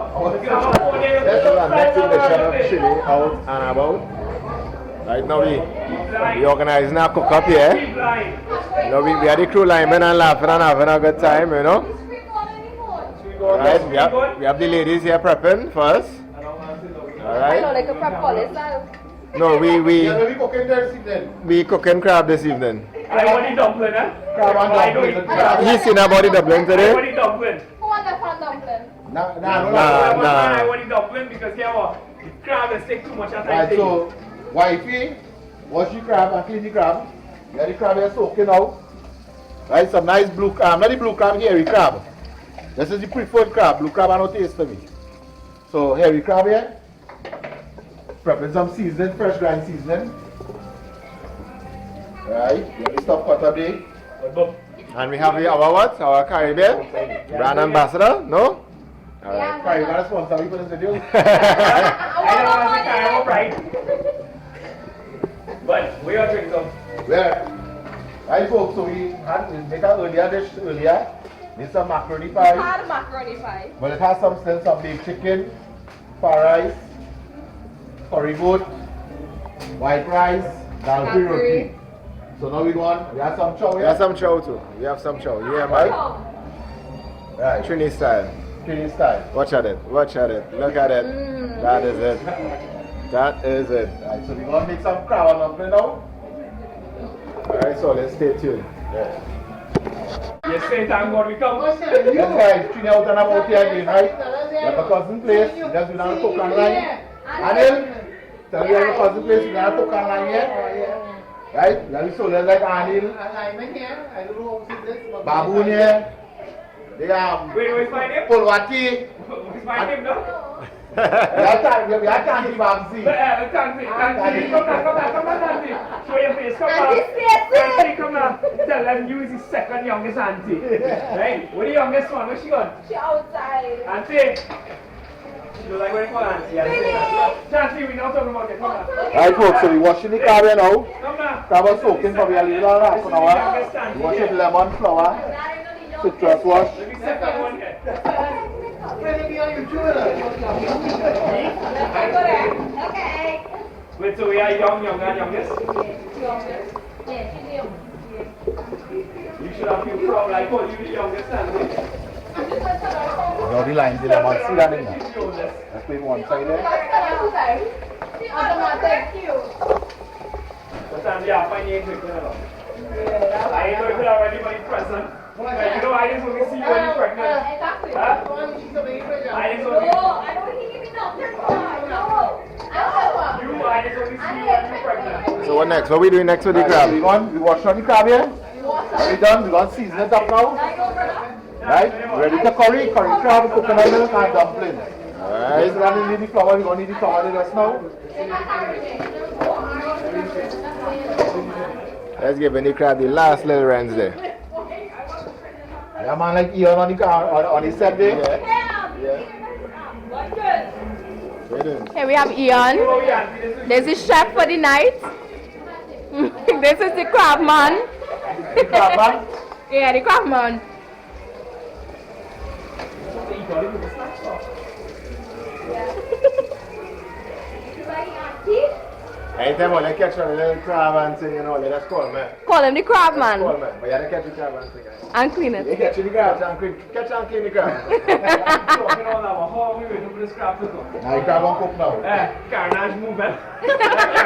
This is our next edition of Chili Out and About. Right now we organizing our cook up here. You know, we are the crew linemen and laughing and having a good time, you know. Alright, we have the ladies here prepping first. Alright. Like a prep college style. No, we cooking crab this evening. I want the dumpling, eh? Crab and dumpling. He's seen about the dumpling today. I want the dumpling. Who want the fun dumpling? Nah. I want the dumpling because here what? The crab is take too much of time. Right, so wifey, wash the crab and clean the crab. Get the crab here soaking out. Right, some nice blue crab, not the blue crab, hairy crab. This is the preferred crab. Blue crab are no taste to me. So hairy crab here. Prepping some seasoning, fresh grind seasoning. Right, get the stuff cut up there. And we have our what? Our Caribbean brand ambassador, no? Alright, Caribbean sponsor me for this video. I don't want the Caribbean right. But we are drinking some. Where? Right folks, so we make an earlier dish earlier. It's some macaroni pie. Hard macaroni pie. But it has some baked chicken, fried rice, curry goat, white rice, dalpuri roti. So now we have some chow. We have some chow too. We have some chow. Yeah, Mike? Right. Trini style. Trini style. Watch at it. Watch at it. Look at it. That is it. That is it. Right, so we're going to make some crab and dumpling now. Alright, so let's stay tuned. Yeah. Yes, say thank God we come. Yes guys, Trini out and about here again, right? We have a cousin place. We just been on a cook and line. Anil, tell me you have a cousin place. We have a cook and line here. Right? We have the soldiers like Anil. Baboon here. They have Wait, my name? Pulwati. What's my name now? We have Tanti Babsi. Tanti, come on, Tanti. Show your face, come on. Tanti, come on. Tell them you is the second youngest auntie. Right? What the youngest one? Where's she gone? She outside. Auntie. She don't like waiting for auntie. Tanti, we now talking about it. Come on. Right folks, so we washing the crab here now. Come on. Crab was soaking for a little half an hour. We wash it lemon, flour, citrus wash. Let me set that one here. Okay. Wait, so we are young and youngest? You should have feel proud like, oh, you the youngest auntie. Now the line, the lemon, see that in there? Let's put one side there. What time do you have to find your drink? I ain't going to put out anybody present. But you know, I just want to see you when you're pregnant. Exactly. Huh? I just want to I don't hear me now. you, I just want to see you when you're pregnant. So what next? What are we doing next with the crab? We wash on the crab here. We done. We're going to season it up now. Right? Ready to curry crab, coconut milk and dumplings. Alright. So then we need the flour. We're going to need the flour just now. Let's give the crab the last little runs there. Yeah, man, like Ian on the set day. Yeah. Here we have Ian. This is chef for the night. This is the crab man. The crab man? Yeah, the crab man. Anytime when I catch a little crab and thing, you know, let's call him. Call him the crab man. Call him, but you have to catch the crab and thing. And clean it. You catch the crab and clean the crab. How are we waiting for this crab to cook? Now the crab won't cook now. Carnage move, eh?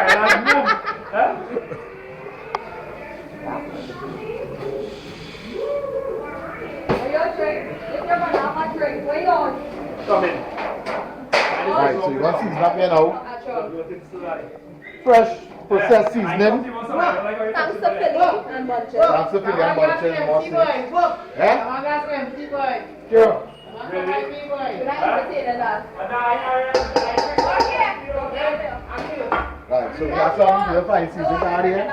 Carnage move. Huh? Come in. Alright, so you want season up here now. Fresh processed seasoning. Thanks to Philly and bunches. Thanks to Philly and bunches. Eh? Sure. Should I imitate that? Right, so we have some real fine seasoning out here.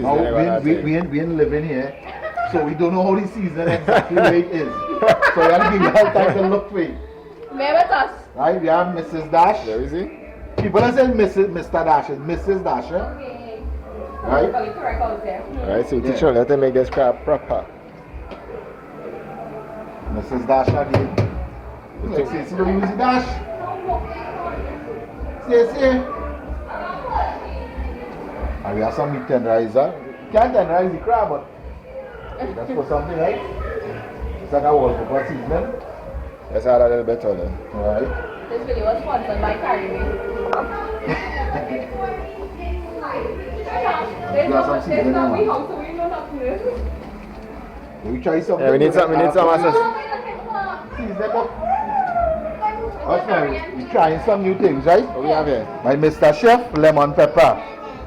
Now, we ain't living here, so we don't know how the season exactly where it is. So we have to give you all time to look for it. Bear with us. Right, we have Mrs. Dash. There is he. People are saying Mr. Dash, it's Mrs. Dash. Okay. Right? Correct out there. Right, so teacher, let them make this crab proper. Mrs. Dash again. Let's see, see the music Dash. See. And we have some meat tenderizer. Can't tenderize the crab, but that's for something, right? It's like a whole pepper seasoning. Let's add a little bit on it. Alright. This video was sponsored by Trini. You got some seasoning, man. We try something. Yeah, we need some assist. Season up. What's now? We're trying some new things, right? What we have here? My Mr. Chef, lemon pepper.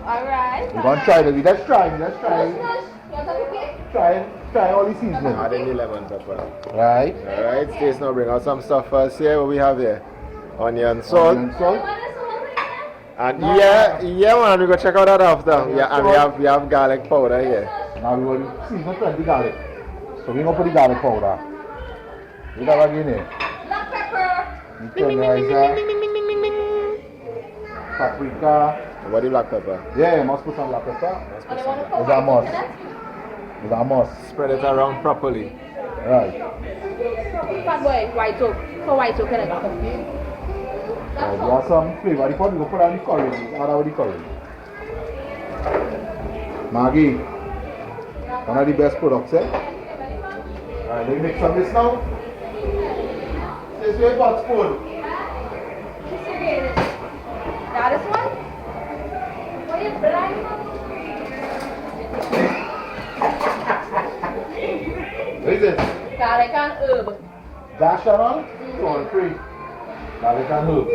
Alright. We're gonna try it. Let's try. Try all the seasoning. Adding the lemon pepper. Right. Alright, Stace now bring out some stuff first here. What we have here? Onion, salt. Onion, salt. And yeah man, we go check out that after. Yeah, and we have garlic powder here. Now we will season 20 garlic. So we're gonna put the garlic powder. We got again here. Black pepper. Paprika. What the black pepper? Yeah, must put some black pepper. And I want to It's a must. It's a must. Spread it around properly. Right. Fat boy, white oak. So white oak, can I We have some flavor. The pot we go put on the curry. Add out the curry. Maggie. One of the best products, eh? Alright, let me mix some this now. This way, pot spoon. That is one? What is blind? What is it? Garlic and herb. Dash on? Salt free. Garlic and herbs.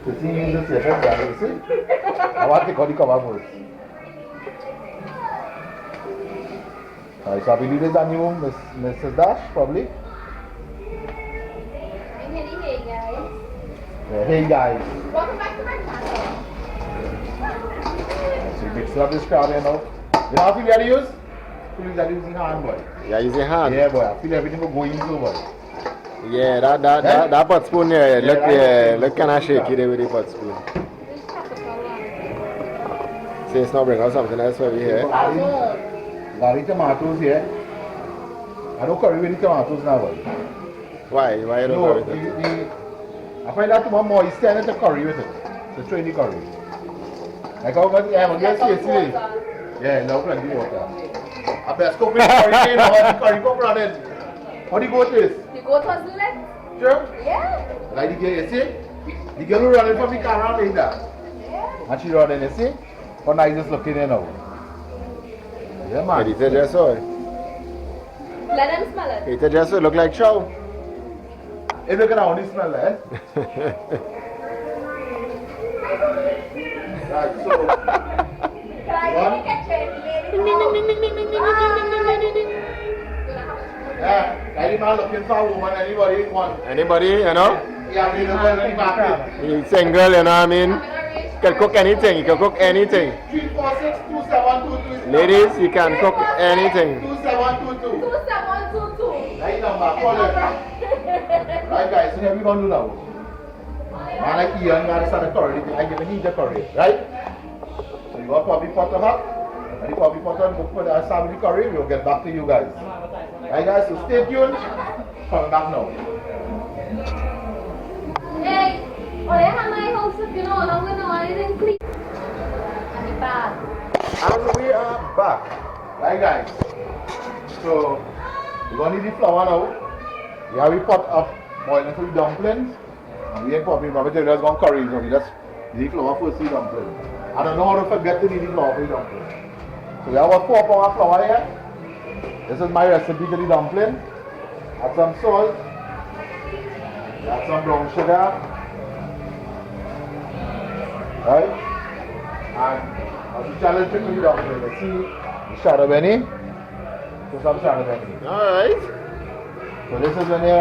The thing is this here, you see? I want to take out the cover first. Alright, so I believe this is a new Mrs. Dash, probably. Hey guys. Yeah, hey guys. Welcome back to my channel. So you mix up this crab here now. You know how feel you had to use? Feel you are using hand, boy. Yeah, using hand. Yeah, boy. I feel everything will go in so, boy. Yeah, that pot spoon here, look kind of shaky there with the pot spoon. Stace now bring out something else over here. Got the tomatoes here. I don't curry with the tomatoes now, boy. Why you don't No, curry with it? I find that more moist and to curry with it. So strain the curry. Like how much I have yesterday. Yeah, now plenty water. I best cook with curry now. The curry come running. How the goat is? The goat was lit. Sure. Yeah. Like the girl, you see? The girl who running from the camera like that. Yeah. And she running, you see? How nice is looking here now. Yeah, man. Eat it just so. Let them smell it. Eat it just so. Look like chow. If you can only smell it. Right, so. Can I One. make a change, baby? Yeah, any man looking for a woman, anybody want. Anybody, you know? Yeah, we don't want any market. He's single, you know what I mean? You can cook anything, you can cook anything. 346-2722. Ladies, you can cook anything. 2722. 2722. Right number, call it. Right guys, so here we gonna do now. Man like Ian, gotta start the curry. I give me the curry, right? So you want probably pot of hot. And you probably pot on, put the start with the curry, we'll get back to you guys. Right guys, so stay tuned. Coming back now. Hey, oh, they have my house, you know, and I'm going to anything clean. And bad. And we are back. Right guys. So we're gonna need the flour now. We have a pot of boiling for the dumplings. And we ain't popping, but we're just gonna curry, so we just need the flour for the dumpling. I don't know how to forget to need the flour for the dumpling. So we have a 4 pound of flour here. This is my recipe to the dumpling. Add some salt. Add some brown sugar. Right? And as the challenge to the dumpling, let's see the shadow benny. So some shadow benny. Alright. So this is when you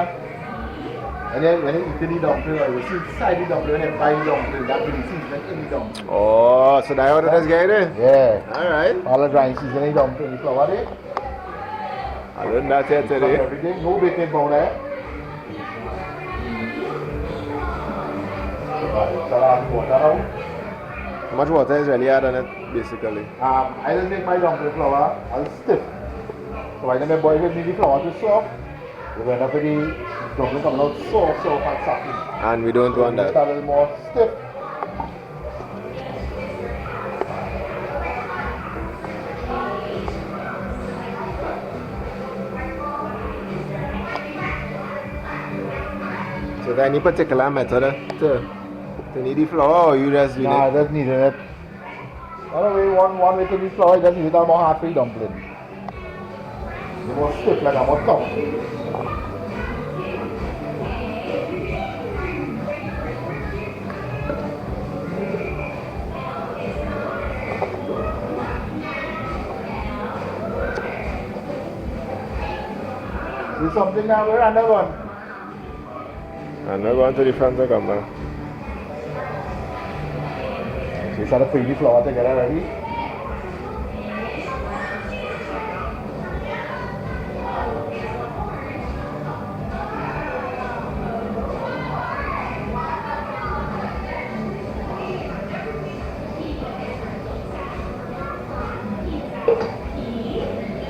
eat the dumpling, you see inside the dumpling, when you buy the dumpling, that's the seasoning in the dumpling. Oh, so that's what it is, guys? Yeah. Alright. All the dry seasoning dumpling, the flour there. I learned that here today. Everything, no baking powder. So add water now. How much water is really added on it, basically? I just make my dumpling flour as stiff. So by the time boil it, the flour to soft, you end up with the dumpling coming out soft and sappy. And we don't want It's that. a little more stiff. So there any particular method to knead the flour, or you just do Nah, it? just needing it. Anyway, one way to the flour, you just need it a more halfway dumpling. It's more stiff like a more tough. This is something now we're under one. And we're going to the front to come back. So you start to put the flour together ready.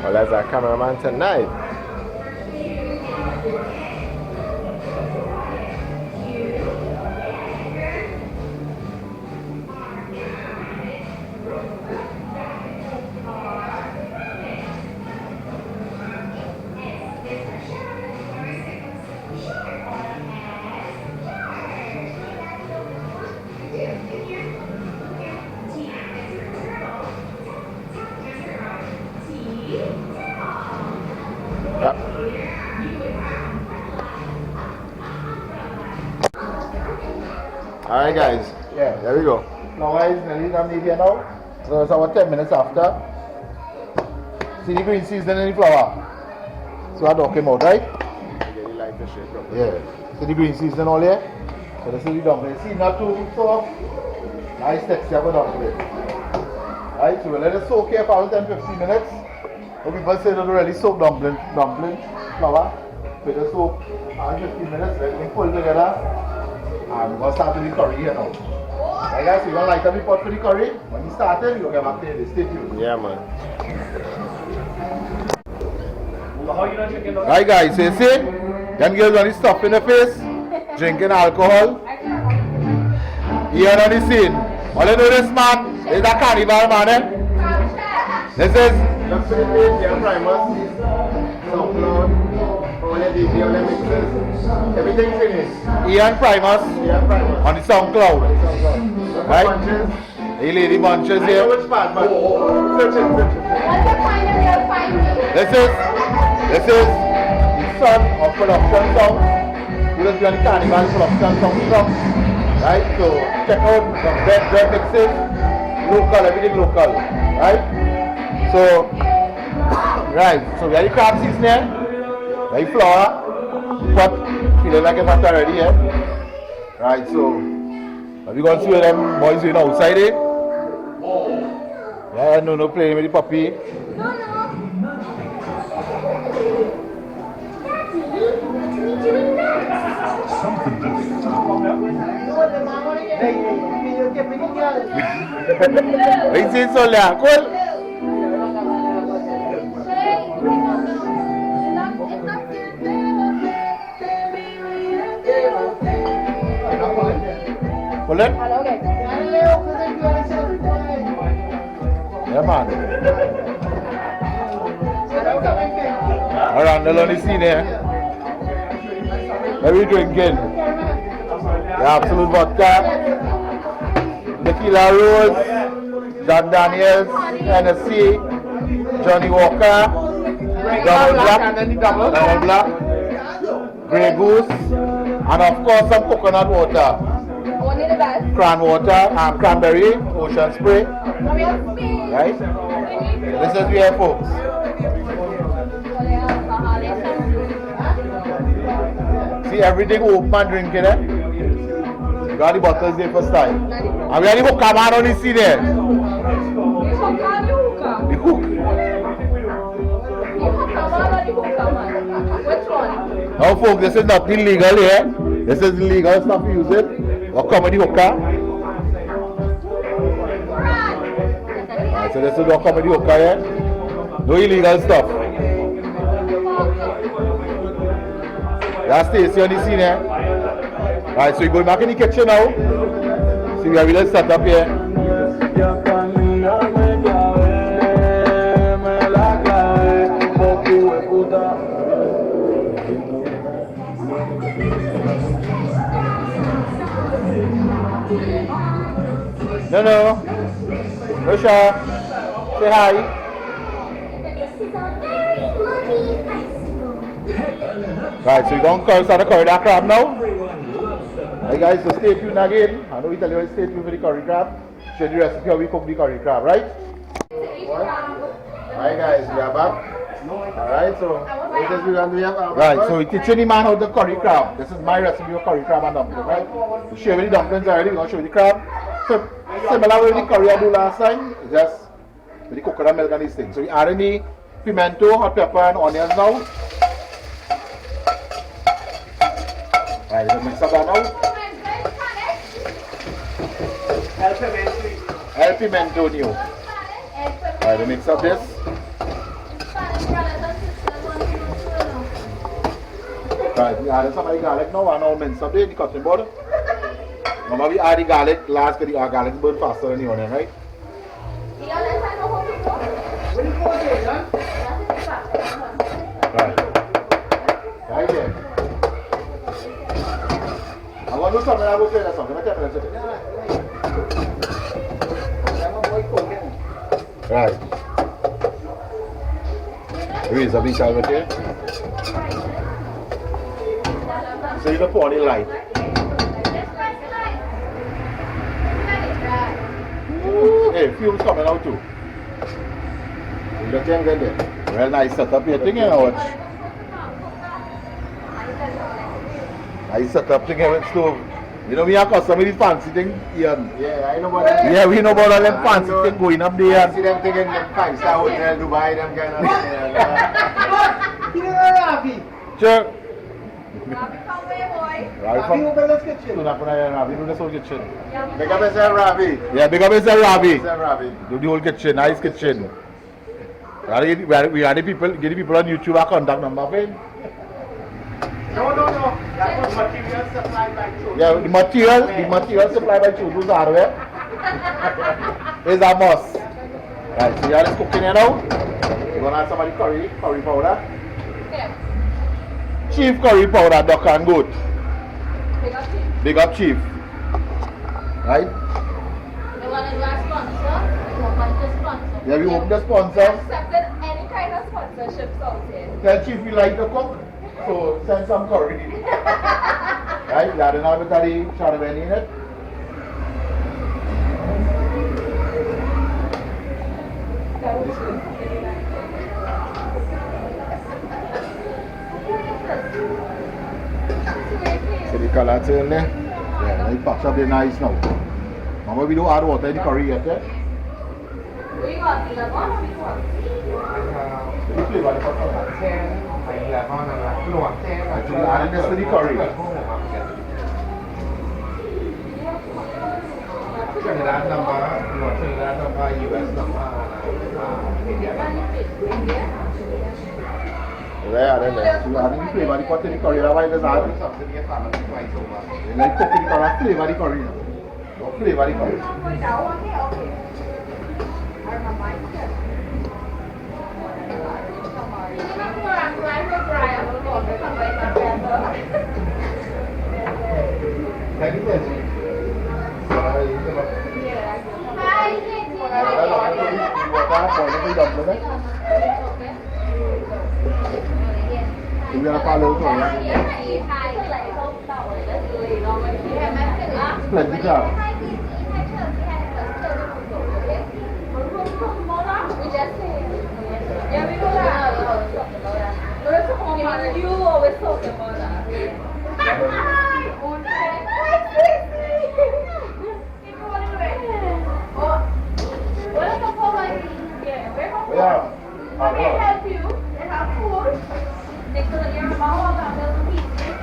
Well, that's our cameraman tonight. Alright guys, Yeah. there we go. Flour is nearly done here now. So it's about 10 minutes after. See the green seasoning in the flour. So I knock him out, right? Yeah. See the green seasoning all here? So this is the dumpling. See, not too soft. Nice texture of a dumpling. Right, so we'll let it soak here for about 10-15 minutes. But people say they don't really soak dumpling flour. Put it soak for 15 minutes, let it pull together. And we're going to start with the curry here now. Right guys, we're going to light up the pot for the curry. When you start it, you'll get back to this. Stay tuned. Yeah, man. How you not drinking? Right guys, so you see? Them girls on the stuff in the face, drinking alcohol. Here on the scene. All you know this man is a carnival man, eh? This is Just for the page, yeah, primers, SoundCloud, all your DJ, all your mixes, everything finished. Ian Primus Yeah, primers. on the SoundCloud. Right? Bunches. The lady bunches I know here. which part, but search it. Once you find them, you'll find me. This is the son of production songs. He was doing the carnival production song from. Right? So check out some bread mixes. Local, everything local. Right? So right, so we have the crab seasoning, we have the flour, pot feeling like it's not already here. Right, so we going to see them boys doing outside it. Yeah, no playing with the puppy. What you saying, Solia? Cool? Pull it? Yeah, man. Around the lonely scene here. What are we drinking? The Absolute Vodka, Tequila Rose, Jack Daniels, Hennessy, Johnny Walker, Double Black, Grey Goose, and of course some coconut water. Only the best. Cran water, cranberry, ocean spray. Right? This is where folks. See everything open and drinking it. You got the bottles there first time. And we have the hookah man on the scene there. The hook. Which one? Now folks, this is not illegal here. This is legal stuff to use it. Or come with the hookah. Alright, so this is what come with the hookah here. No illegal stuff. That's Stacy on the scene here. Alright, so we're going back in the kitchen now. See, we have a little setup here. No. Rusha, say hi. Right, so you don't start to curry that crab now. Hey guys, so stay tuned again. I know we tell you to stay tuned for the curry crab. Show you the recipe how we cook the curry crab, right? Alright guys, we are back. Alright, so right, so we're teaching the man how to curry crab. This is my recipe of curry crab and dumpling, right? We show you the dumplings already, we're going to show you the crab. So similar with the curry I do last time, just with the coconut milk and these things. So we add in the pimento, hot pepper and onions now. Right, let's mix up that now. El pimento new. Alright, let's mix up this. Right, we added some of the garlic now and now mince up the cutting board. Remember we add the garlic last because the garlic burn faster than the onion, right? Right here. I'm going to do something, I will say that something. Right. Raise up the salad here. So you don't put on the light. Hey, fume's coming out too. You things in there. Well, nice setup here thing, you know what? Nice setup thing here with stove. You know, we are custom with this fancy thing, Ian. Yeah, I know about that. Yeah, we know about all them fancy thing going up there. I see them taking them 5-star hotel, Dubai, them kind of thing. Sure. Ravi open this kitchen. Ravi do this whole kitchen. Big up yourself, Ravi. Yeah, big up yourself, Ravi. Ravi. Do the whole kitchen, nice kitchen. We are the people, get the people on YouTube our contact number, friend. No. That was material supplied by Chodu. Yeah, the material supplied by Chodu's hardware is a must. Right, so yeah, let's cook in here now. We're gonna add some of the curry powder. Chief curry powder, duck and goat. Big up chief. Right? Yeah, we open the sponsor. Accepted any kind of sponsorships out here. Tell chief we like to cook, so send some curry. Right? We add another bit of the chardonnay in it. See the color turn there? Yeah, now it pops up there nice now. Remember we don't add water in the curry yet, eh? The flavor of the curry. Actually adding this to the curry. Yeah, then so adding the flavor of the curry, that's why there's adding something like cooking the curry, flavor the curry. Flavor the curry. We're gonna follow it. Plenty crab. You always talk about that. Yeah. Okay, help you. They have food. They could have your mom about the pieces.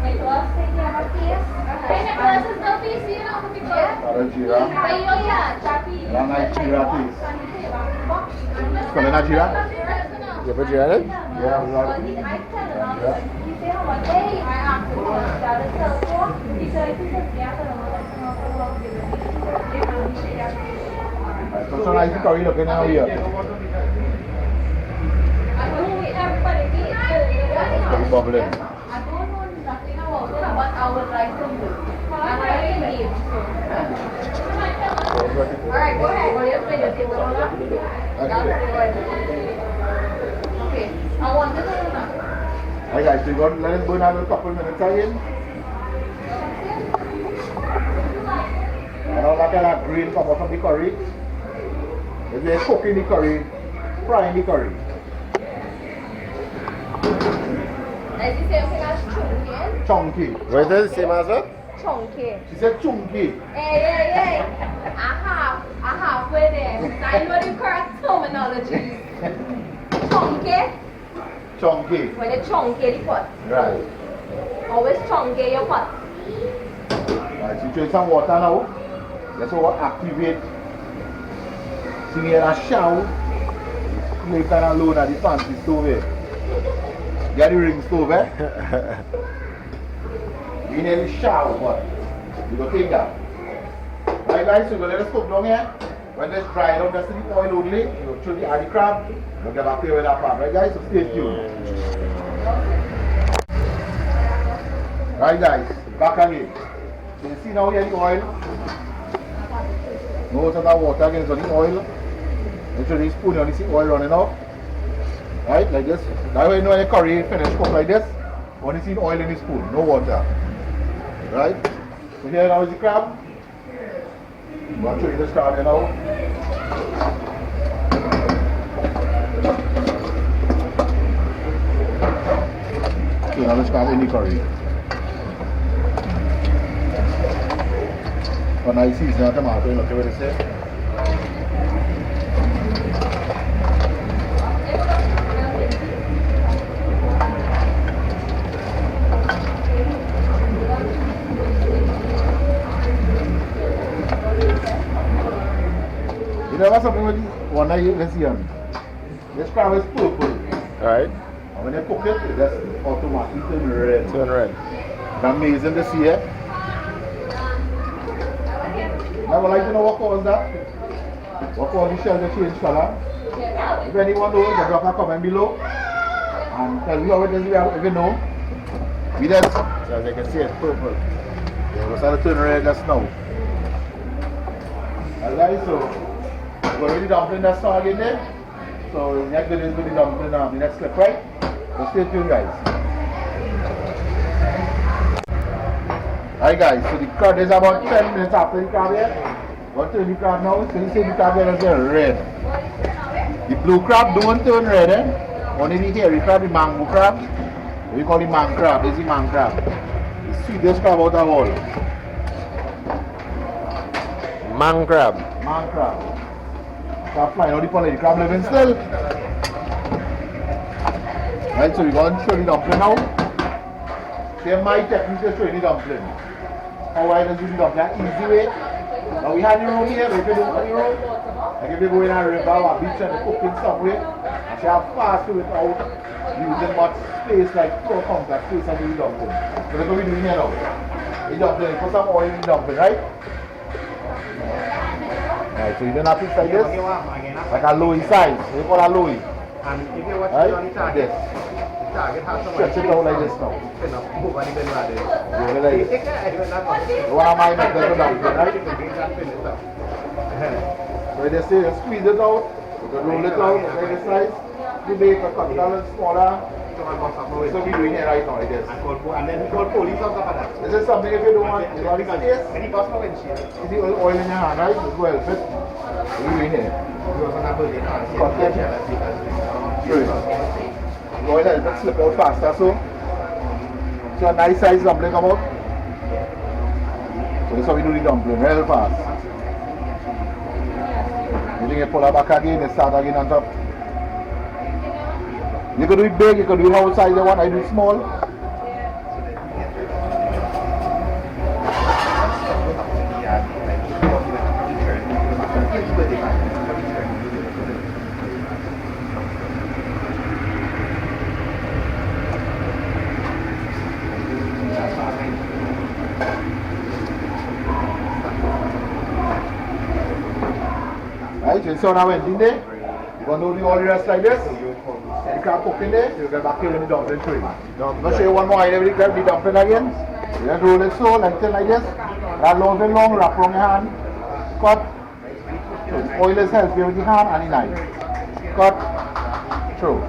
Nicholas, take care of kids. Hey, Nicholas is no piece, you know, because. Jira. Jira? You put jira in? Yeah, we got jira. me how much. Hey, I asked him how much that is sell for. He said it's 250. I said, Socialize the curry looking now here. I don't know everybody needs. It's bubbling. I don't know nothing about it, but I would like to do. I'm ready to leave. Alright, go ahead. What do you say? You take the one up? Okay. I want this one now. Alright guys, so you're going to let us go now a couple minutes again. And all that kind of green come out from the curry. If they're cooking the curry, frying the curry. Is the same thing as chunky? Chunky. What is it? Same as what? Chunky. She said chunky. Hey. I halfway there. I know the correct terminology. Chunky. Chunky. When you chunky the pot. Right. Always chunky your pot. Right, so you drink some water now. That's what will activate. See here a shower. You kind of load at the fancy stove here. Get the ring stove, eh? You need a shower, but you go take that. Right guys, so we're going to let it cook down here. When it's dry out, that's the oil only. You throw the add the crab. We'll get back here with that part. Right guys, so stay tuned. Right guys, back again. So you see now here the oil. Most of that water again is on the oil. You throw the spoon on the oil running off. Right, like this. That way you know when the curry finish cook like this. Only see oil in the spoon, no water. Right? So here now is the crab. I'm going to show you this crab here now. So now let's crab in the curry. For nice season of tomato, look at what it says. You know something with one eye, let's see on. This crab is purple. Alright. And when you cook it, it just automatically turn red. Turn red. It's amazing to see it. I would like to know what caused that. What caused the shell to change color. If anyone knows, just drop a comment below. And tell me how it is if you know. We just, so as you can see, it's purple. Yeah, we're starting to turn red just now. Alright, so we're already dumpling that salt in there. So next video is going to be dumpling the next clip, right? So stay tuned guys. Alright guys, so the crab is about 10 minutes after the crab here. What turn the crab now? So you see the crab here is red. The blue crab don't turn red, eh? Only the hairy crab, the mango crab. We call it man crab. This is the man crab. The sweetest crab out of all. Man crab. Man crab. Crab flying out the pond, the crab living still. Right, so we're going to show the dumpling now. They're my technique to show the dumpling. How I just do the dumpling, easy way. Now we have the room here, if you don't have the room, like if you go in a river or a beach and you cook in somewhere, and you have fast to it without using much space like so compact space and do the dumpling. So that's what we're doing here now. The dumpling, put some oil in the dumpling, right? Right, so you don't have to like this, like a lowy size, we call a lowy. And if you watch Right? on the Like target, this. target has some Stretch it out like this now. move on the bed. Over like this. One of my methods of dumpling, right? So they say you squeeze it out, you can roll it out like this size. You make a cut down smaller. So we're doing it right now, I guess. And then we call police on top of that. This is something if you don't want, you want space. And he costs no windshield. You see oil in your hand, right? It's well fit. We're doing it. Cut it. True. The oil helps it slip out faster, so a nice size dumpling come out. So this is how we do the dumpling, real fast. You think you pull it back again, you start again on top. You can do it big, you can do it outside the one, I do it small. Right, so you saw now went in there. You're going to do all the rest like this. And the crab cook in there. You'll get back here when the dumpling tray. I'm going to show you one more item with the dumpling again. You just roll it so, lengthen like this. That long and long, wrap around your hand. Cut. Oil is healthy with the hand and the knife. Cut. Through.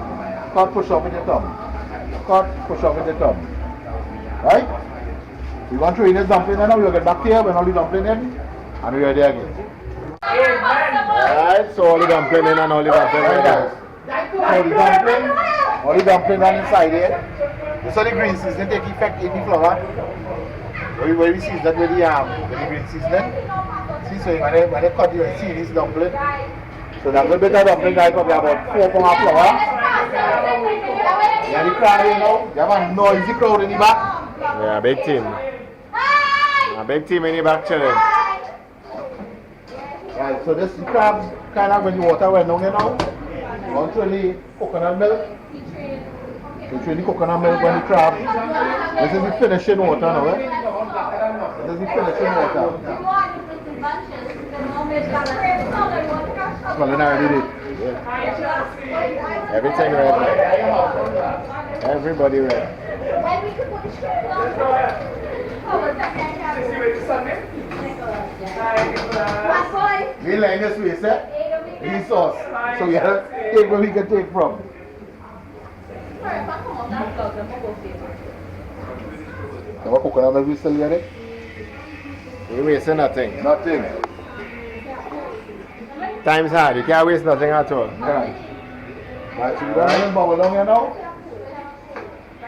Cut, push up with your thumb. Cut, push up with your thumb. Right? We're going to throw in this dumpling now. We'll get back here when all the dumpling in. And we're ready again. Alright, so all the dumpling in and all the dumpling in, guys. All the dumpling on inside here. This is the green seasoning take effect in the flour. Where we season that with the green seasoning. See, so when they cut you see this dumpling. So that little bit of dumpling guys probably about 4 pounds of flour. Yeah, the crowd you know. You have a noisy crowd in the back. Yeah, big team. A big team in the back chilling. Right, so this crabs kind of when the water went down, you know. You want to really coconut milk. You train the coconut milk when the crab. This is the finishing water now, eh? This is the finishing water. Culinary did it. Yeah. Everything ready. Everybody ready. We like this way, sir. This sauce. So we have to take where we can take from. So what coconut milk we still get it? You wasting nothing. Nothing. Time's hard. You can't waste nothing at all. Right. Right, so we don't even bubble down here now.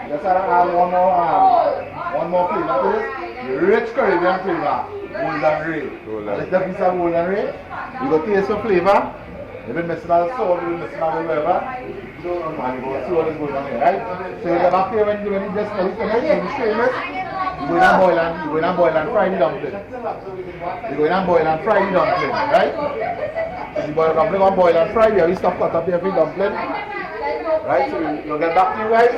Just add one more flavor to this. The rich Caribbean flavor. Golden Ray. Let's take a piece of Golden Ray. You go taste some flavor. You've been missing all the salt, you've been missing all the whatever. And you go see what is going on here, right? So you get back here when you just finish, when you strain it, you go in and boil and fry the dumpling. You go in and boil and fry the dumpling, right? So you boil the dumpling and boil and fry, you have this stuff cut up here for the dumpling. Right, so you'll get back to you guys.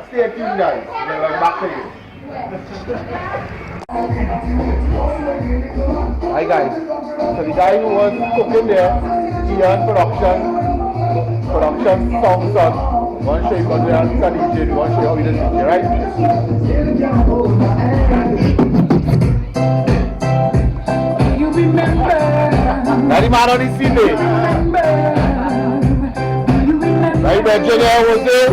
Stay tuned guys. We'll get back to you. Hi guys. So the guy who was cooking there, he on production song son. We want to show you what we are DJ. We want to show you how we did DJ, right? You remember? Now the man on the scene there. Right, Virginia was there.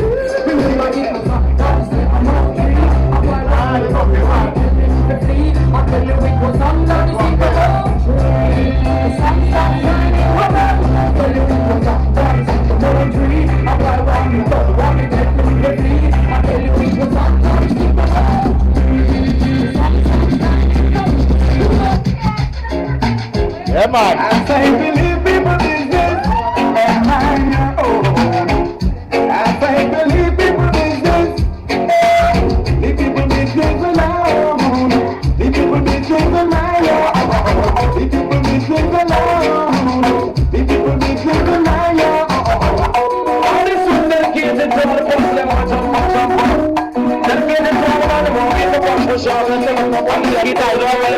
Yeah, man. I say believe people business and mind your own. I say believe people business. Leave people business alone. Leave people business alone. Leave people business alone. Leave people business alone. All these women kids and all the folks that want to jump. Just get the problem on the road. It's a bunch of shots and things. One get out of the way.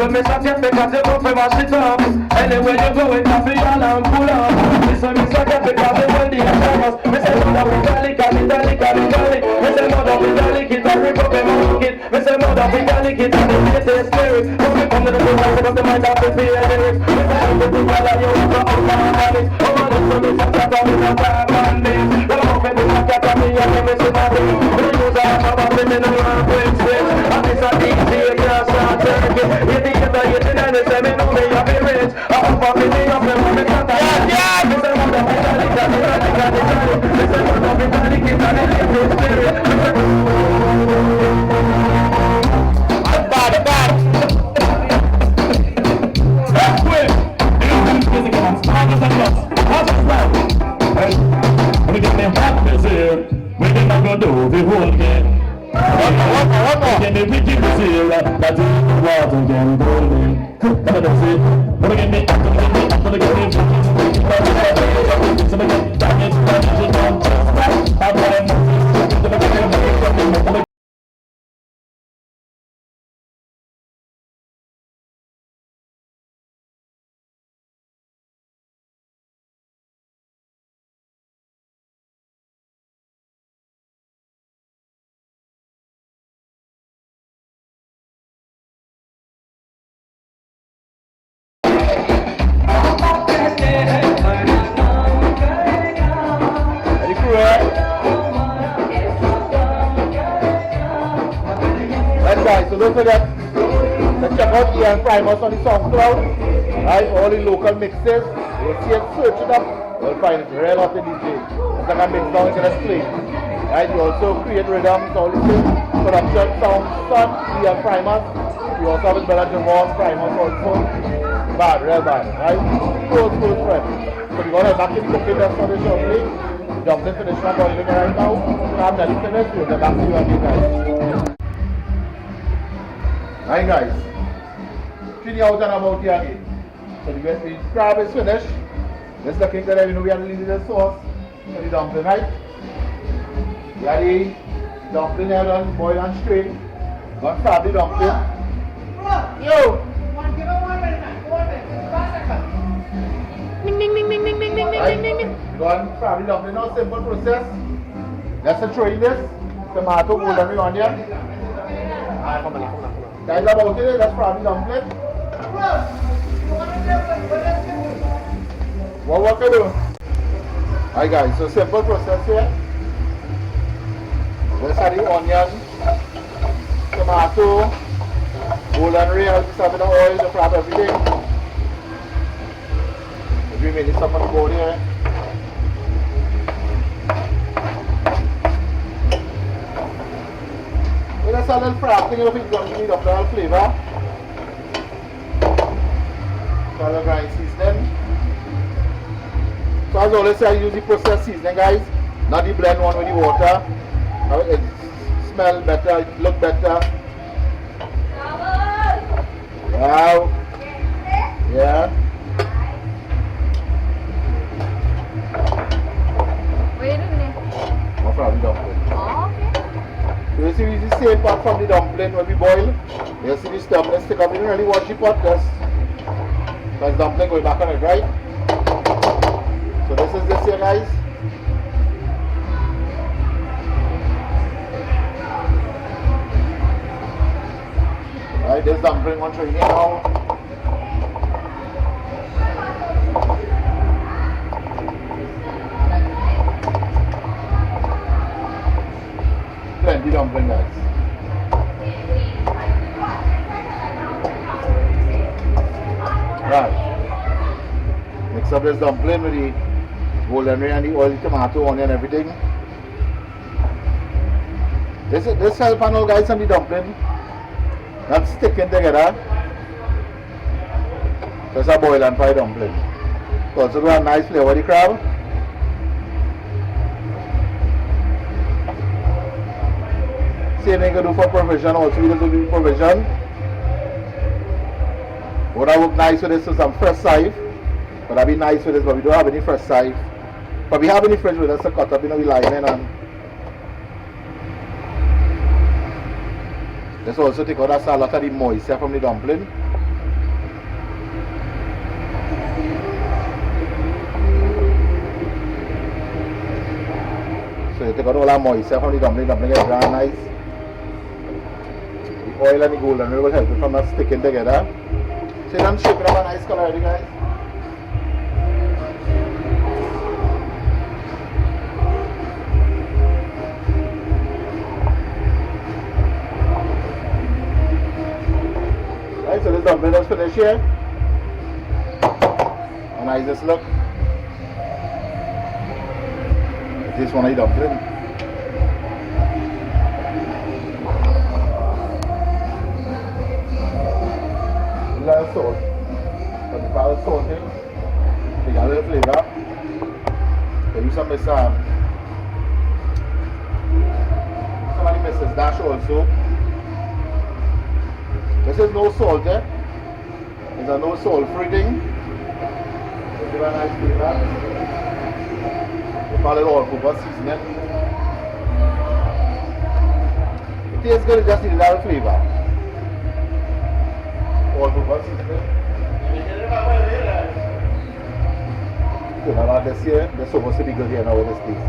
Me shot you because you go for my shit up. Anywhere you go, it's a free and pull up. Listen, me shot you because you want the animals. Me say mother we garlic, garlic. Me say mother we garlic, it and rip up in my pocket. Me say mother we garlic, it and the place is scary. When we come to the place, I the mind of the fear lyrics. Me say everything I like you want to out and it. Oh, I just me shot you down in a time and this. Well, I'm up in the market and me and me see my thing. Me use a cover, me no want to exist. And this a DJ, can't start turkey. You didn't say me know me, I be rich. I'm for me, I'm for me, I'm don't forget to check out Ian Primus on the SoundCloud. Right, for all the local mixes. You'll see it, search it up. You'll find it real off the DJ. It's like a mix down, you can explain. Right, you also create rhythms, all the things. Production, sound, son, Ian Primus. You also have his brother Javon Primus also. Bad, real bad, right? Close friend. So we're going to back to the cooking that's for the dumpling. Dumpling finish up boiling right now. So I'm nearly finished. We'll get back to you again, guys. Right, guys. Trini out and about here again. So the crab is finished. Just looking at it, you know we have a little sauce for the dumpling, right? We have the dumpling here done, boil and strain. Gonna fry the dumpling. Yo! Go and fry the dumpling now, simple process. Let's throw in this tomato, golden onion. Guys, about it, let's fry the dumpling. What can I do? Alright guys, so simple process here. Let's add the onion, tomato, golden real, just have the oil to fry everything. 3 minutes up on the board here. Well, that's a little fry thing if it's going to need a little flavor. So a little grind seasoning. So as always I use the processed seasoning, guys, not the blend one with the water. It smells better, it looks better. Wow. Yeah. What are you doing there? What from the dumpling? Oh, okay. So you see we use the same pot from the dumpling when we boil. You see this dumpling stick up, you don't really wash the pot, just because dumpling going back on it, right? So this is this here, guys. Right, this dumpling on Trini now. Plenty dumpling, guys. Right. Mix up this dumpling with the golden ray and the oil, tomato, onion, everything. This help and all, guys, on the dumpling. Not sticking together. Just a boil and fry dumpling. Also do a nice flavor of the crab. Same thing you do for provision, also we do the provision. Would I work nice with this with some fresh scythe. But I'd be nice with this, but we don't have any fresh scythe. But we have in the fridge with us to cut up, you know, we lining and this also take out a lot of the moisture from the dumpling. So you take out all that moisture from the dumpling gets very nice. The oil and the golden will help it from not sticking together. So you don't shape it up a nice color already, guys. So this dumpling is finished here. And I just look. This one I dumpling. A little salt. But the power salt in. They got a little flavor. They use some somebody misses dash also. This is no salt, eh? It's a no salt free thing. Give it a nice flavor. We call it all-purpose seasoning. It tastes good, it just needs a little flavor. All-purpose seasoning. Good, now this here, this is supposed to be good here now with this taste.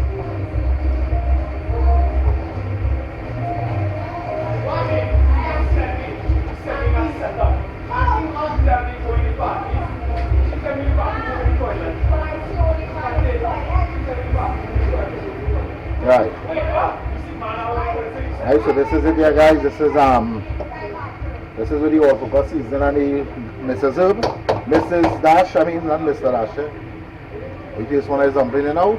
Right. Right, so this is it here, guys. This is This is with the all-purpose seasoning and the Mrs. Herb. Mrs. Dash, I mean not Mr. Dash. We taste one of the dumpling now.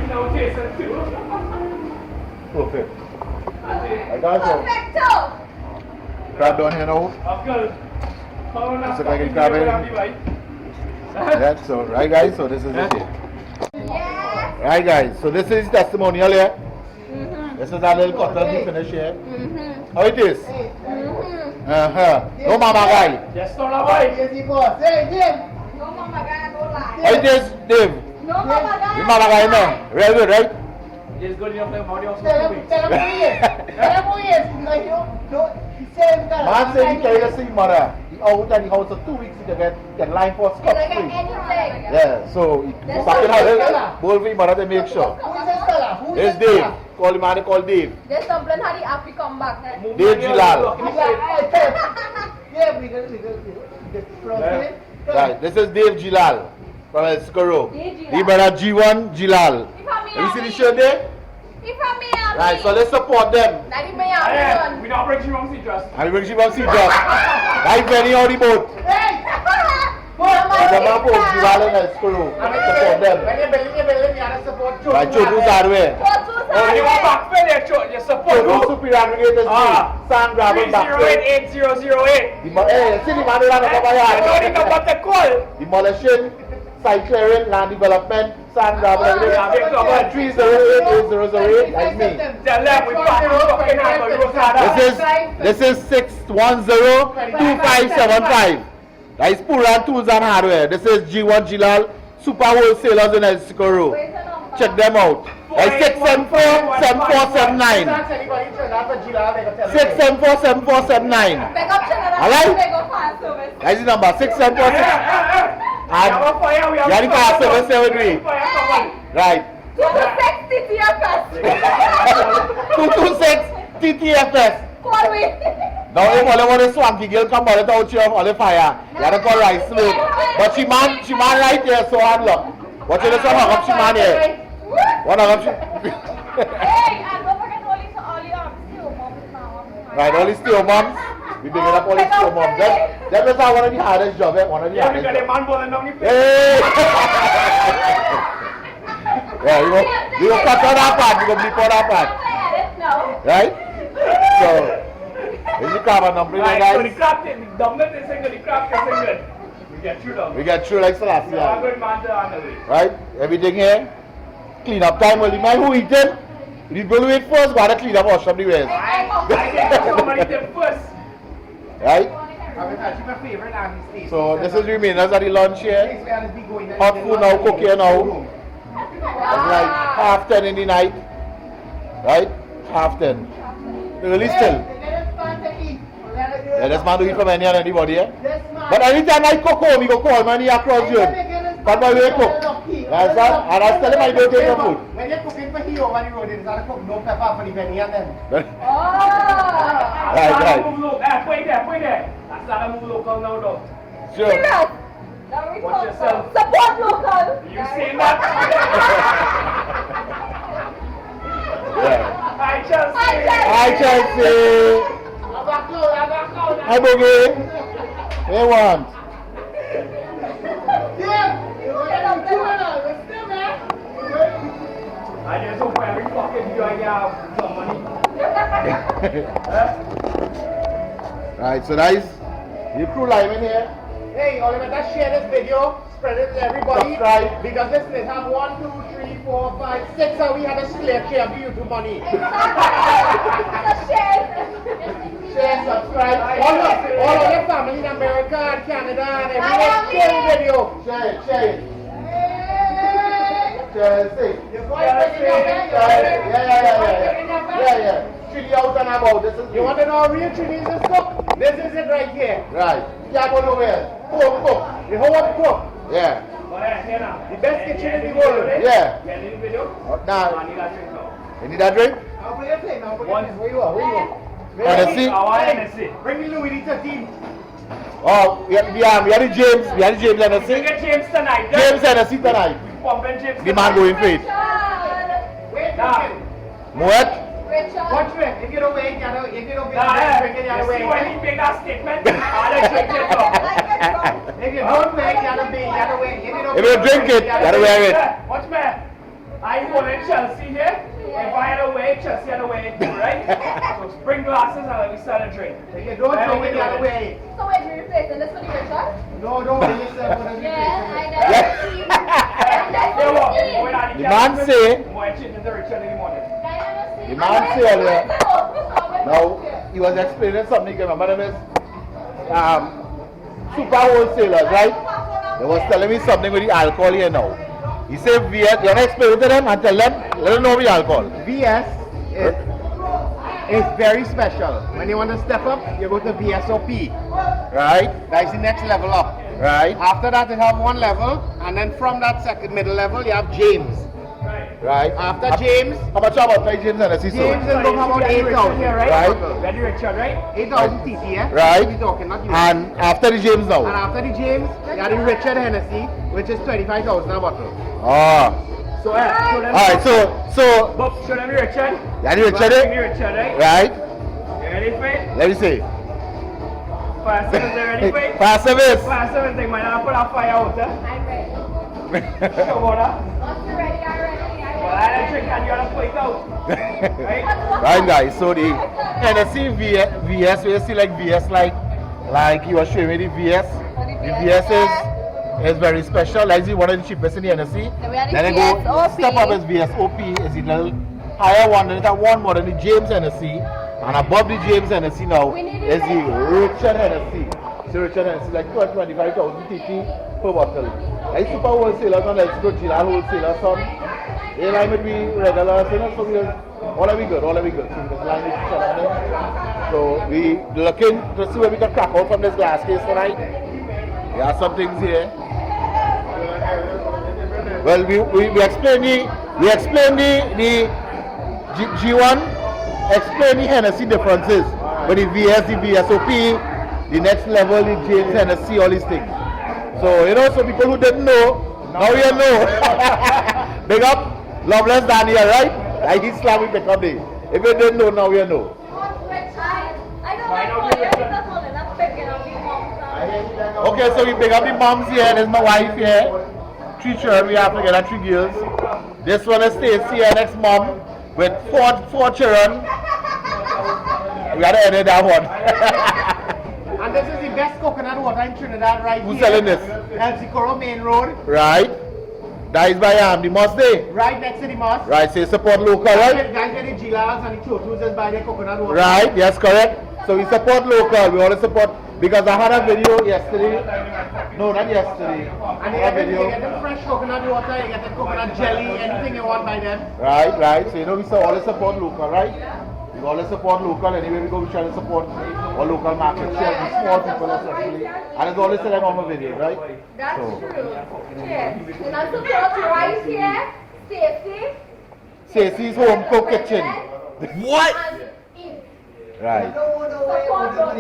No taste it too. Perfect. I got you. Perfecto. Crab down here now. Uncle, how Looks like a crab in. Yeah, so right guys, so this is it here. Yes. Right guys, so this is testimonial here. This is our little cotton we finish here. How it is? No mama guy. Yes, no, no, boy. No mama guy, no lie. How it is, Dave? No mama guy. You mama guy man. Real good, right? It's good enough for the audience. Man said he carry a single mother. He out at the house for 2 weeks to get line for Can Scott I get free. anything? Yeah, so he back in house, bowl for his mother to make sure. It's Dave. Call him man, call Dave. This dumpling had the happy comeback. Dave Gilal. Right, this is Dave Gilal from El Scoro. Dave Gilal. The brother G1 Gilal. Have you seen the shirt there? He from Miami. Right, so let's support them. Daddy Miami. We don't break you wrong, see just. And we bring you from Sea Right, Benny on the boat. The man for Gilal and El Scoro. Support them. Right, Chotu's hardware. Oh, you want back for there, you support Chotu who? Superior Aggregators. Sand grabbing back. 308-8008. Hey, see the man who ran over my I don't yard. even got the call. Demolition, site clearing, land development, sand grabbing, Yeah, big trouble. 308-8008, like me. Tell them we back in fucking hand, but you can't. This is 610-2575. That is Puran Tools and Hardware. This is G1 Gilal, Super Wholesalers in El Socorro. Check them out. That is 674-7479. 674-7479. Back up, Channel. Alright? Back up fast service. That is the number 674. We have a fire, we have You have the car service there with me. Right. 260 TFS. 226 TTFS. Call me. Now if all want to swanky girl come out out here all the fire. You have to call right slow. But she man right there so hard luck. Watch this one up she man here. One up she. Hey, and don't forget all your steel moms now. Right, all these steel moms. We bring it up all these steel moms. That is one of the hardest job, one of the Yeah, hardest because the job. man bowling down the Hey! Yeah, we go cut out that part, we go bleep out that part. Right? So, this is the carbon dumpling, Right, so the guys. craft, the dumpling is single, the craft is single. We get through them. We get through like Selassie. So I'm good man to handle it. Right? Everything here. Clean up time. Well, the man who eating, he's going to wait first, got to clean up, wash up the wares. I get somebody them first. Right? So, this is the remainders of the lunch here. Hot food now, cook here now. It's like 10:30 in the night. Right? 10:30. Early still. Yeah, this man do it from any and anybody, yeah? But anytime I cook home, he go call me across you. But my way cook. That's that. And I tell him I don't take the food. When you're cooking for here over the road, it's not cook no pepper for the penny and then. Right. Move local. Wait there. That's not a move local now, though. Sure. Watch yourself. Support local. You seen that? Yeah. Hi, Chelsea. Hi, Chelsea. Hi, Boogie. What you want? I just hope every fucking video I have some money. Right, so guys, you crew live in here. Hey, Oliver, let's share this video, spread it to everybody. Subscribe. Because this is have 1, 2, 3, 4, 5, 6, so we had a split share for YouTube money. Share, subscribe. All of your family in America and Canada and everywhere, share the video. Share it. Chelsea. Your boyfriend in your bed, your boyfriend in your bed. Yeah. Chili out and about. This is You want to know how real Trini is cook? This is it right here. right. Yeah, go nowhere. Cook. The whole cook. Yeah. The best kitchen in the world. Yeah. You need video? Now, I need that drink now. you need that drink? I'll put your plate now. One. Where you are? Hennessy? I want Hennessy. Bring me Louis XIII. Oh, we had the James. We had the James We Hennessy. get James tonight. James Hennessy tonight. We pumping James The man going for it. Wait, Nah. chicken. Moet? Richard. Watch me. If you don't wait, you don't drink it, you You don't see when he wait. made that statement? I'll drink it up. If you don't wait, you don't wait. If you drink it, you gotta wear it. Watch me. I'm holding Chelsea here. If I had a way, Chelsea had a way too, right? So bring glasses and let me start a drink. If you don't drink it, you don't wait. So wait, you're replacing this with Richard? No, don't wait yourself for the Yeah, I replacement. never seen. You know what? When I The man say, I'm going to change into Richard in the morning. the man say earlier, now he was explaining something, remember them is super wholesalers, right? They was telling me something with the alcohol here now. He said VS, you want to explain it to them and tell them, let them know the alcohol. VS is very special. When you want to step up, you go to VSOP. Right? That's the next level up. Right? After that, you have one level, and then from that second middle level, you have James. Right? After James, How much about James and the James is going about 8,000. Right? Ready, Richard, right? 8,000 TT, yeah? Right. We talking, not you. And after the James And now? after the James, you have the Richard Hennessy, which is 25,000 a bottle. Ah. So, show them. Alright, so, Bob, show them your Richard. yeah, the Give me Richard, Richard, right? right? You ready for it? Let me see. Fire service, they ready for it? Fast service. Fire service, they might not put a fire out, huh? I'm ready. Show water. Once you're ready, I'm ready. Well, I don't drink and you're gonna put it out. Right? Right guys, so the Hennessy VS, we see like VS like you were showing me the VS. The VS is very special, like it's one of the cheapest in the Hennessy. Then they go step up as VSOP is a little higher one, and it's one more than the James Hennessy. And above the James Hennessy now is the Richard Hennessy. So Richard Hennessy like 25,000 TT per bottle. Like super wholesalers and let's go Gila wholesalers son. They line with me regular, so we all of we good. So we just line with each other. So we looking to see where we can crack out from this glass case tonight. We have some things here. Well, we explain the G1, explain the Hennessy differences. But the VS, the VSOP, the next level, the James Hennessy, all these things. So, you know, so people who didn't know, now you know. Big up, Loveless Daniel, right? Like he's slamming the company. If you didn't know, now you know. I don't like calling up picking up the moms. Okay, so we pick up the moms here. There's my wife here. 3 children, we have together 3 girls. This one is Stacy, our next mom, with 4 children. We gotta edit that one. And this is the best coconut water in Trinidad right Who's here. selling this? El Socorro Main Road, Right? That is by the Moss Day. right next to the mosque. Right, so you support local, right? Guys get the Gilas and the Chotus just buy their coconut water. Right, yes, correct. So we support local. We always support, because I had a video yesterday. No, not yesterday. And I you had a get video. them fresh coconut water, you get the coconut jelly, anything you want by them. Right. So you know we always support local, right? We always support local. Anyway, we go, we try to support our local market share, the small people especially. And it's always said on my video, right? That's So, true. Yes. And I support right here, Stacy. Stacey's home cook kitchen. What? And Eve. Right. Support local.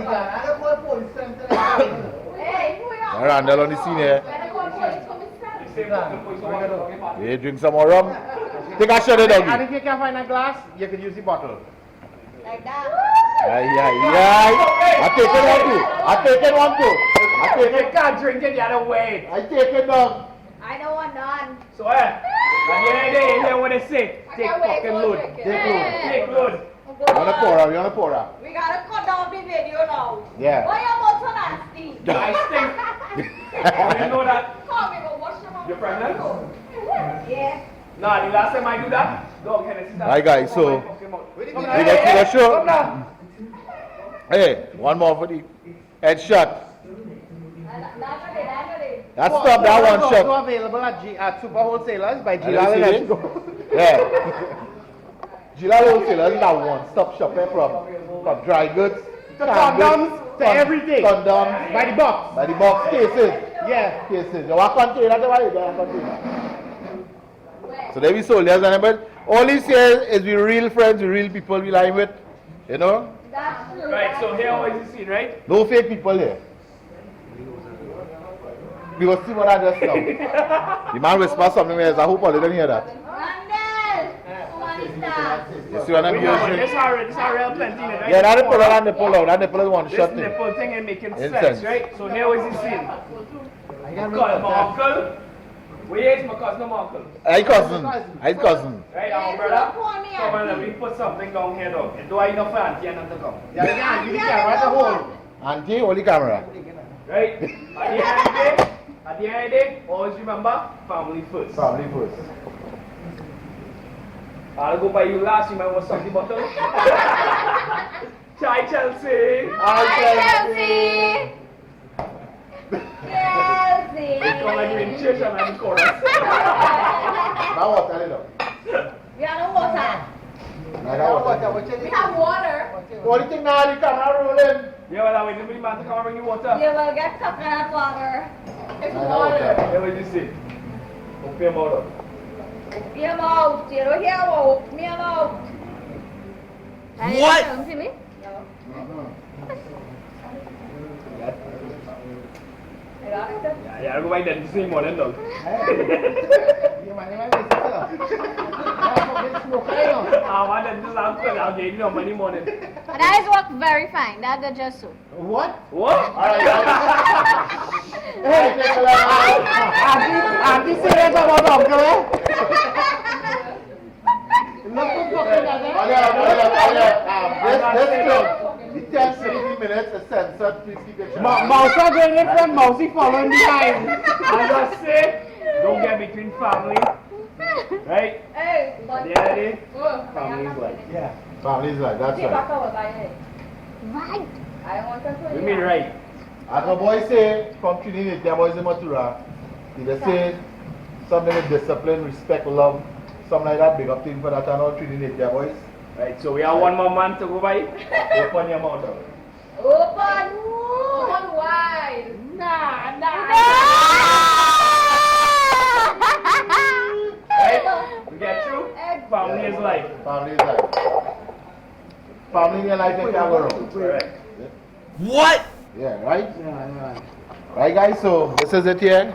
Hey, who are you? Randall on the scene here. Better call police for Mr. Yeah, drink some more rum. Take a shot of And doggy. if you can't find a glass, you can use the bottle. Like that. Yeah. I take it one too. If you can't drink it, you gotta wait. I take it dog. I don't want none. So, at the end of the day, you hear what they say. Take can't wait fucking for load. it. Take load. You wanna pour her? You wanna pour her? We gotta cut down the video now. Yeah. Why you want so nasty? I stink. You know that? Come, we go wash them out. You're pregnant? Yeah. Nah, the last time I do that, dog Hennessy. Alright, guys, so we get to the show. Hey, one more for the headshot. That's stop that one also shot. available at Super Wholesalers by Are you Gila serious? and Yeah. Gila Wholesalers is that one-stop shop from dry goods, To condoms, to everything. Condoms, By the box. by the box, cases. Yeah. Cases. You want container, that's why you got a container. So there we sold, but all this here is we real friends, we real people we line with, you know? That's true. Right, so here always the scene, right? No fake people here. We will see what I just now. The man whispered something else. I hope I didn't hear that. Randall! Come on, stop. You see what I'm Wait, no, using? this are real plenty in it, right? Yeah, that nipple and nipple out. That nipple is one This shot thing. nipple thing ain't making Incense. sense, right? So here is the scene. My uncle. Where is my cousin, my uncle? Hey cousin. Hey cousin. Right, our brother. Come on, let me put something down here, though. Do I enough for auntie and to come? Yeah, you can right the whole. Auntie, hold the camera. Right? At the end of the day, always remember, family first. Family first. I'll go by you last, you might want something bottle. Chai Chelsea. Chelsea. Chelsea. They call like you in church and I'm in chorus. Now what? Tell it now. We have no water. Now what? We have water. What do you think now? The camera rolling. Yeah, well, I'm waiting for the man to come and bring you water. You will get coconut water. It's Now water. Yeah, what you see? Open your mouth. Open your mouth. You don't hear about open your mouth. What? Can you see me? Yeah, I'll go by then the same morning, though. I then just I'll get you no money morning. That is work very fine. That did just so. What? What? Alright, hey, take a look. Auntie serious about uncle, eh? Look who's looking at This clip, the 10 15 minutes is censored. Please keep it channel. Mouse are going in front, Mousy following behind. I just say, don't get between family. Right? Hey, At the end of the day, family is like. Yeah. Family's like, that's right. Right. I don't want to We mean right. As my boy say, from Trini, their boys in Matura, he just say something with discipline, respect, love, something like that. Big up thing for that and all Trini, their boys. Right, so we have one more man to go by. Open your mouth up. Open. Open wide. Nah. Right? We get through. Family is life. Family is like. Family in your life, they can't go wrong. Correct. What? Yeah, right? Right, guys, so this is it here.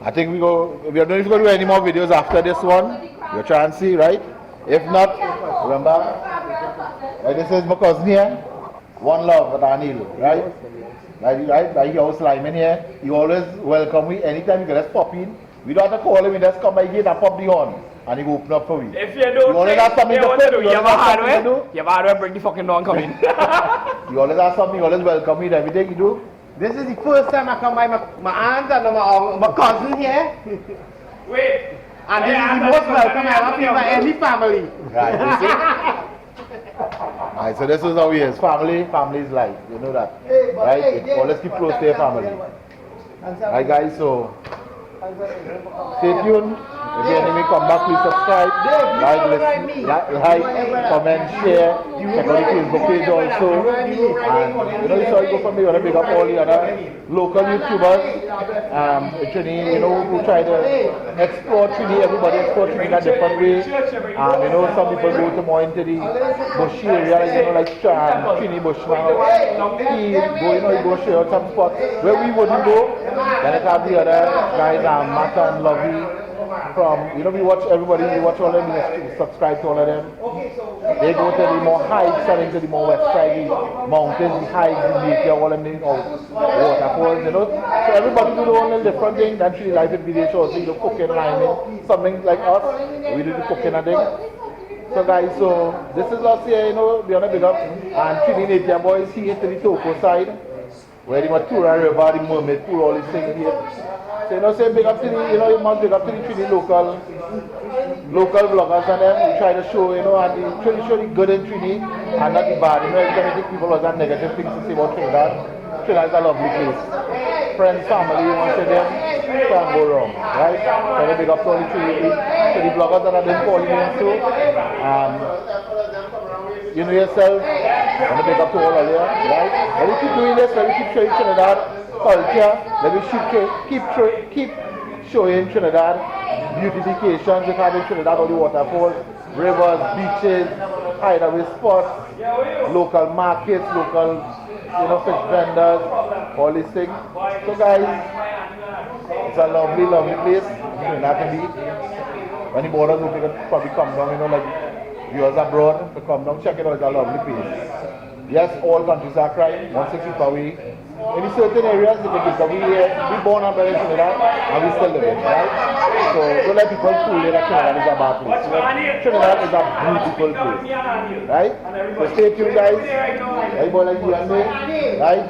I think we are not even going to do any more videos after this one. We'll try and see, right? If not, remember, right, this is my cousin here. One love, Daniel, right? Right, he always Lyman here. He always welcome me anytime you can just pop in. We don't have to call him, we just come by gate and pop the horn. And he will open up for me. If you don't always have something to do. you have a hardware, you have a hardware, bring the fucking door and come in. You always have something, you always welcome me in everything you do. This is the first time I come by my aunt and my cousin here. Wait. And this is the most welcome I ever feel by any family. Right, you see? Alright, so this is how he is. Family is life. You know that. Right? Always keep close to your family. Alright guys, so stay tuned. If you enemy come back, please subscribe, like, comment, share, check out the Facebook page also. And you know, you saw it go from me, you want to pick up all the other local YouTubers, Trini, you know, who try to explore Trini, everybody explore Trini in a different way. And you know, some people go to more into the bushy area, like, you know, like Trini Bushman, you go show out some spots where we wouldn't go. Then it have the other guys, Matt and Lovey. From, you know, we watch everybody, we watch all of them, we subscribe to all of them. They go to the more hikes and into the more west side, the mountains, the hikes, the nature, all of them, waterfalls, you know. So everybody do their own little different thing. Then Trini Life in video shows, you know, cooking, liming, something like us. We do the cooking and thing. So guys, so this is us here, you know, we want to big up. And Trini Nature boys here to the Toko side, where the Matura River, the Mermaid Pool, all these things here. So, you know, say big up to the, you know, you must big up to the Trini local vloggers and then we try to show, you know, and the show the good in Trini and not the bad. You know, every time you think people have negative things to say about Trinidad, Trinidad is a lovely place. Friends, family, you want to say them, can't go wrong, right? So they big up to all the Trini, to the vloggers that have been calling me and so. You know yourself, want to big up to all of you, right? Let me keep doing this, let me keep showing Trinidad culture, let me keep showing Trinidad beautifications we have in Trinidad, all the waterfalls, rivers, beaches, hideaway spots, local markets, local, you know, fish vendors, all these things. So guys, it's a lovely place. Trinidad can be. When the borders open, you can probably come down, you know, like viewers abroad to come down, check it out, it's a lovely place. Yes, all countries are crying, 160 per week. In certain areas, you can think we born and bred in Trinidad, and we still live in, right? So don't let people fool you that Trinidad is a bad place. Trinidad is a beautiful place, right? So stay tuned, guys. Everybody like you and me, right?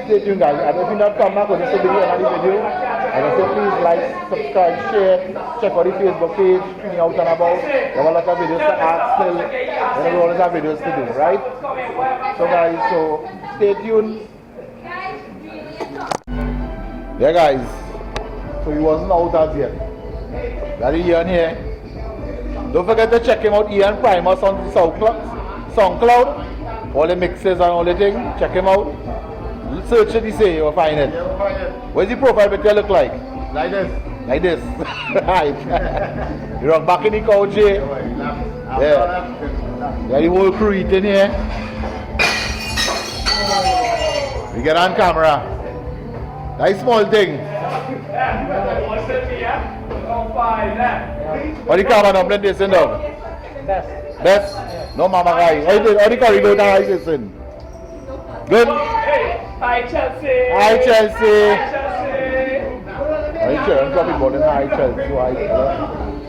Stay tuned, guys. And if you not come back, just video another video. And I say please like, subscribe, share, check out the Facebook page, Trini out and about. There are a lot of videos to add still. And we always have videos to do, right? So guys, so stay tuned. Yeah guys, so he wasn't out as yet. That is Ian here. Don't forget to check him out, Ian Primus on SoundCloud. All the mixes and all the things, check him out. Search it, you say, you'll find it. What's the profile picture look like? Like this. Like this. Right. You're back in the couch here. Yeah. Yeah, the whole crew eating here. We get on camera. Nice small thing. What the camera dumpling tasting dog? Best. Best? No mama guy. How the curry go down? Good? Hi Chelsea! Hi Chelsea! Hi Chelsea! Hi Chelsea, I'm probably more than hi Chelsea.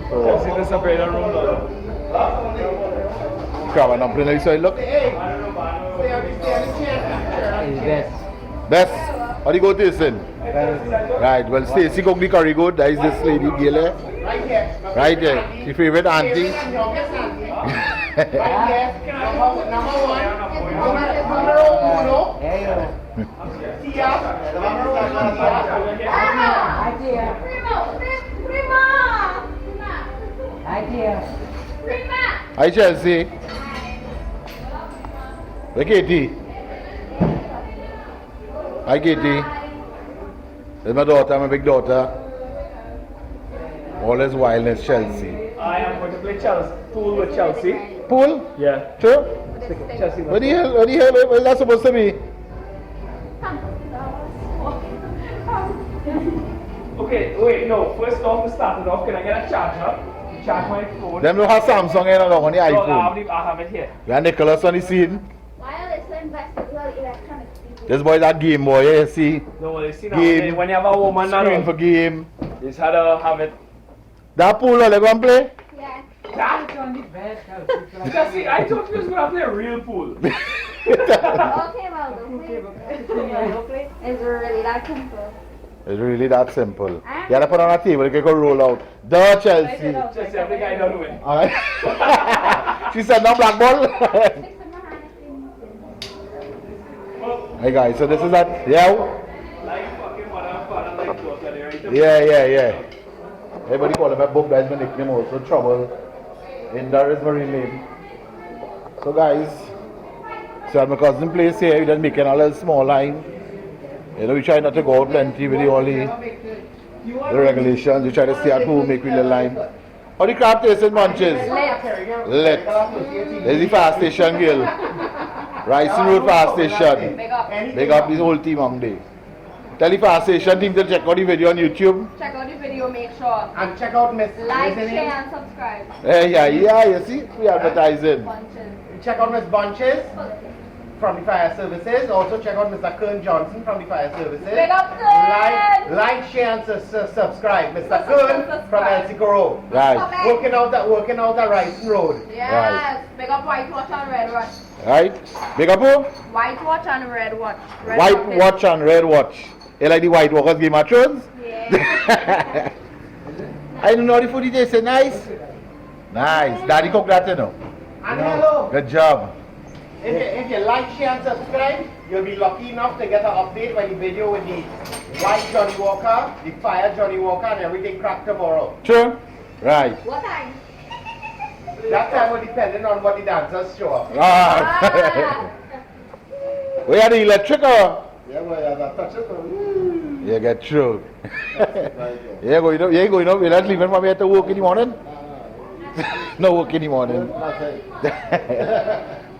So, Chelsea, there's a better room though. crab and dumpling, like so look. Best. Best. How do you go tasting? Right, well Stacey cooked the curry good. That is this lady Gayle. Right here. Right there. Your favorite auntie. Right here. Number one. Numero uno. Tia. Hi Chelsea. Where Katie? Hi Katie. There's my daughter, my big daughter. All this wildness, Chelsea. I am going to play Chelsea. Pool with Chelsea. Pool? Yeah. True? Chelsea. What the hell is that supposed to be? Okay, wait, no. First off, to start it off, can I get a charger? To charge my phone. Them don't have Samsung in on the No, iPhone. I have it here. We have Nicholas on the scene. Wireless investors are electronics. This boy's a game boy, you see? No, you see now, Game. when you have a woman now, Screen for game. you just had to have it. That pool, are they going to play? Yeah. That? Chelsea, I thought you was going to play a real pool. Okay, well, it's really that simple. It's really that simple. You gotta put on a table, you can go roll out. The Chelsea. Chelsea, I think I don't win. Alright. She said no black ball. Hey guys, so this is that, yeah? Like fucking mother and father, like daughter, they right? Yeah. Everybody call him a book, that's my nickname also, Trouble. In there is very name. So guys, so at my cousin's place here, we just making a little small line. You know, we try not to go out plenty with all the regulations. We try to stay at home, make real line. How the crab tasting bunches? Lit. There's the fast station girl. Rising Road fast station. Big up this whole team on day. Tell the fast station team to check out the video on YouTube. Check out the video, make sure. And check out Miss. Like, share, and subscribe. Yeah, you see? We advertising. Bunches. Check out Miss Bunches from the fire services. Also check out Mr. Kern Johnson from the fire services. Big up, Kern! Like, share, and subscribe. Mr. Kern from El Sicuro. Right. Working out at Rising Road. Yes. Big up White Watch and Red Watch. Right? Big up who? White Watch and Red Watch. White Watch and Red Watch. You like the White Walkers Game of Thrones? Yeah. I don't know the food they say nice. Nice. Daddy cooked that, you know. And hello. Good job. If you like, share, and subscribe, you'll be lucky enough to get an update when the video with the white Johnny Walker, the fire Johnny Walker, and everything crack tomorrow. True? Right. What time? That time will depend on what the dancers show up. Ah. We had the electric or? Yeah, well, yeah, that touch it. You get through. You ain't going up. You're not leaving from here to work in the morning? No work in the morning.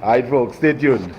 Alright folks, stay tuned.